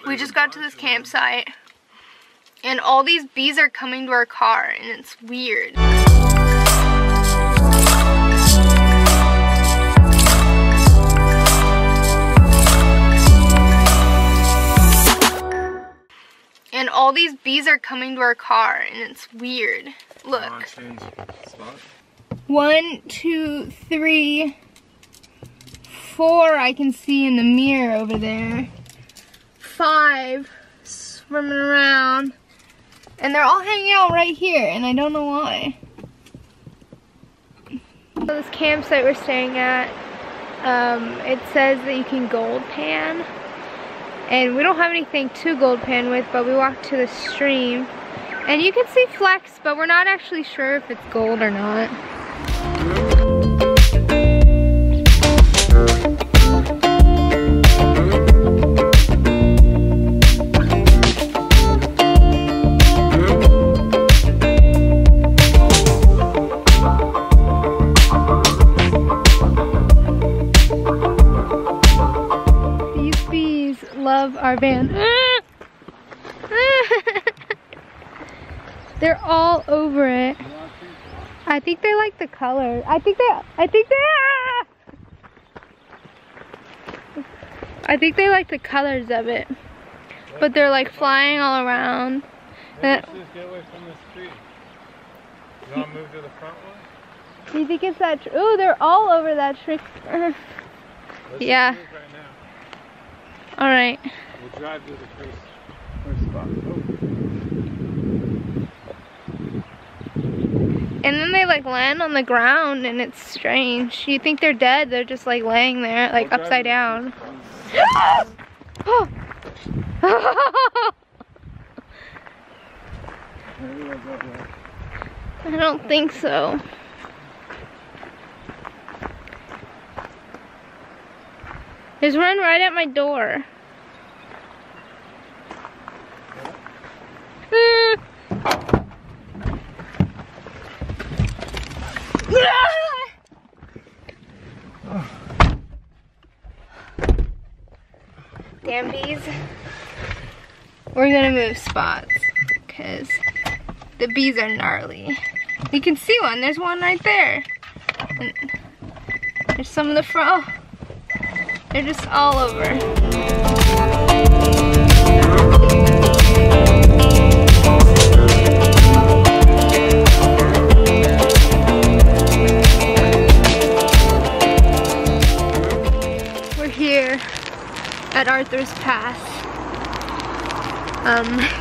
We just got to this campsite, and all these bees are coming to our car, and it's weird. And all these bees are coming to our car, and it's weird. Look. 1, 2, 3, 4 I can see in the mirror over there. 5 swimming around. And they're all hanging out right here, and I don't know why. So this campsite we're staying at, it says that you can gold pan. And we don't have anything to gold pan with, but we walked to the stream. And you can see flecks, but we're not actually sure if it's gold or not. Love our van. They're all over it. I think they like the color. I think they like the colors of it. But they're like flying all around. Let's just get away from this tree. You want to move to the front one? Do you think it's that tree? Ooh, they're all over that tree. Yeah. Alright. We'll drive to the first spot. Oh. And then they like land on the ground, and it's strange. You think they're dead, they're just like laying there, like upside down. Oh. I don't think so. There's one right at my door. Damn bees. We're gonna move spots because the bees are gnarly. You can see one. There's one right there. And there's some in the front. Oh. They're just all over. We're here at Arthur's Pass.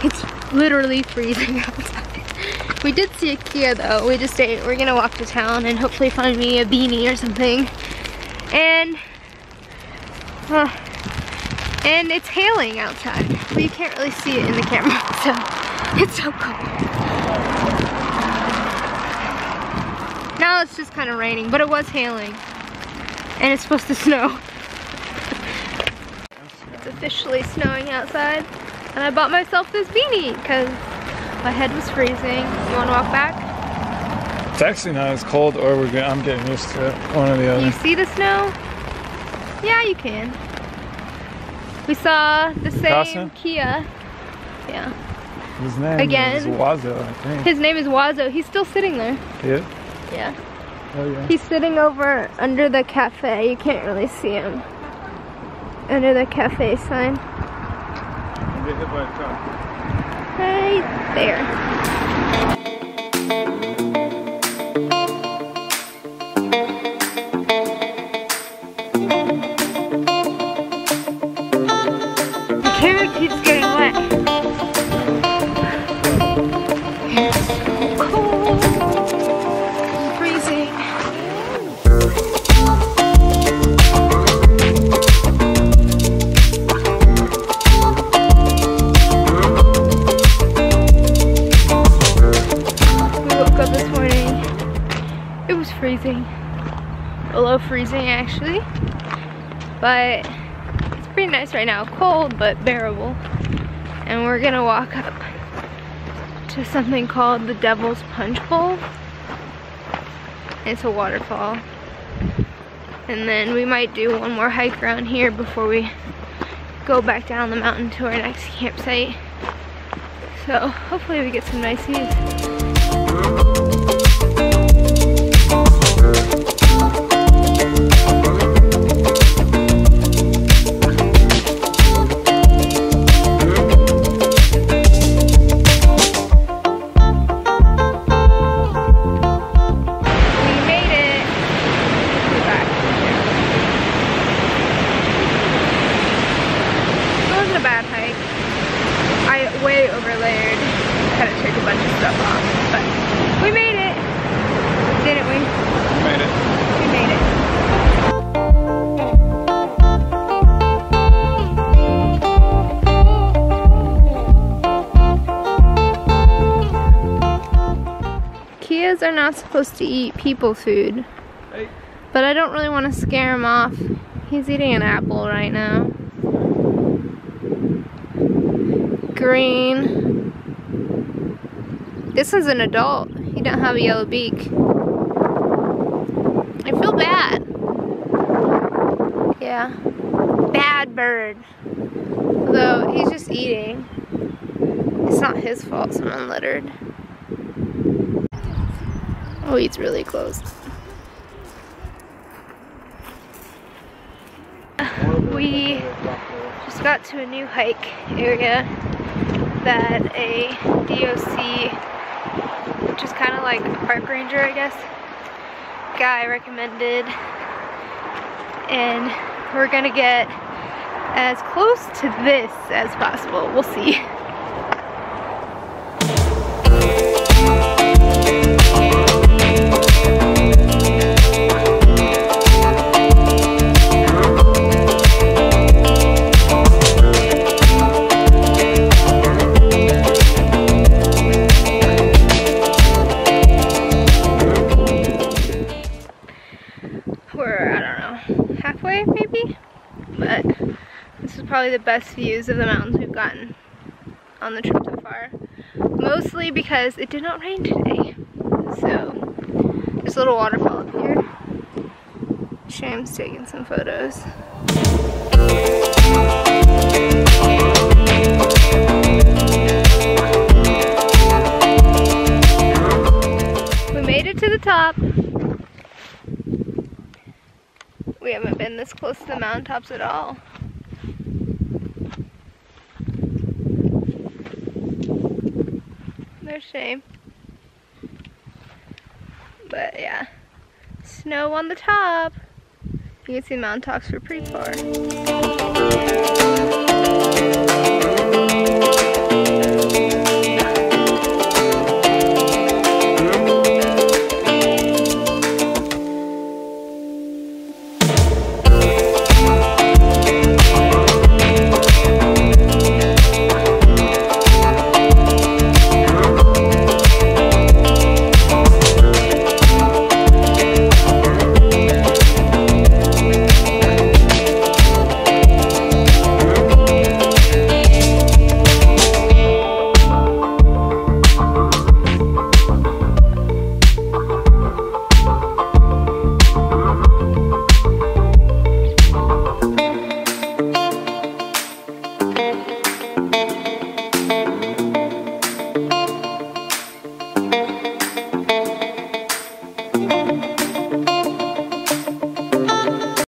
It's literally freezing outside. We did see a KEA though. We just ate. We're gonna walk to town and hopefully find me a beanie or something. And it's hailing outside, but you can't really see it in the camera, so it's so cold. Now it's just kind of raining, but it was hailing, and it's supposed to snow. It's officially snowing outside, and I bought myself this beanie because my head was freezing. You want to walk back? It's actually not as cold, or I'm getting used to it. One or the other. You see the snow? Yeah, you can. We saw the same KEA. Yeah. His name is Xoxo, I think. His name is Xoxo. He's still sitting there. Yeah? Yeah. Oh yeah. He's sitting over under the cafe. You can't really see him. Under the cafe sign. Get hit by a truck. Right there. Camera keeps getting wet. It's so cold. I'm freezing. We woke up this morning. It was freezing. Below freezing actually. But pretty nice right now. Cold but bearable. And we're gonna walk up to something called the Devil's Punch Bowl. It's a waterfall. And then we might do one more hike around here before we go back down the mountain to our next campsite. So hopefully we get some nice views. Way overlayered, kind of took a bunch of stuff off, but we made it, didn't we? We made it. We made it. Keas are not supposed to eat people food, but I don't really want to scare him off. He's eating an apple right now. Green. This is an adult. He don't have a yellow beak. I feel bad. Yeah. Bad bird. Although he's just eating. It's not his fault someone littered. Oh, he's really close. We just got to a new hike area that a DOC, which is kind of like a park ranger, I guess, guy recommended, and we're gonna get as close to this as possible. We'll see. Halfway maybe, but this is probably the best views of the mountains we've gotten on the trip so far, mostly because it did not rain today. So there's a little waterfall up here. Sham's taking some photos. We made it to the top. We haven't been this close to the mountaintops at all. There's Shame. But yeah, snow on the top. You can see the mountaintops for pretty far.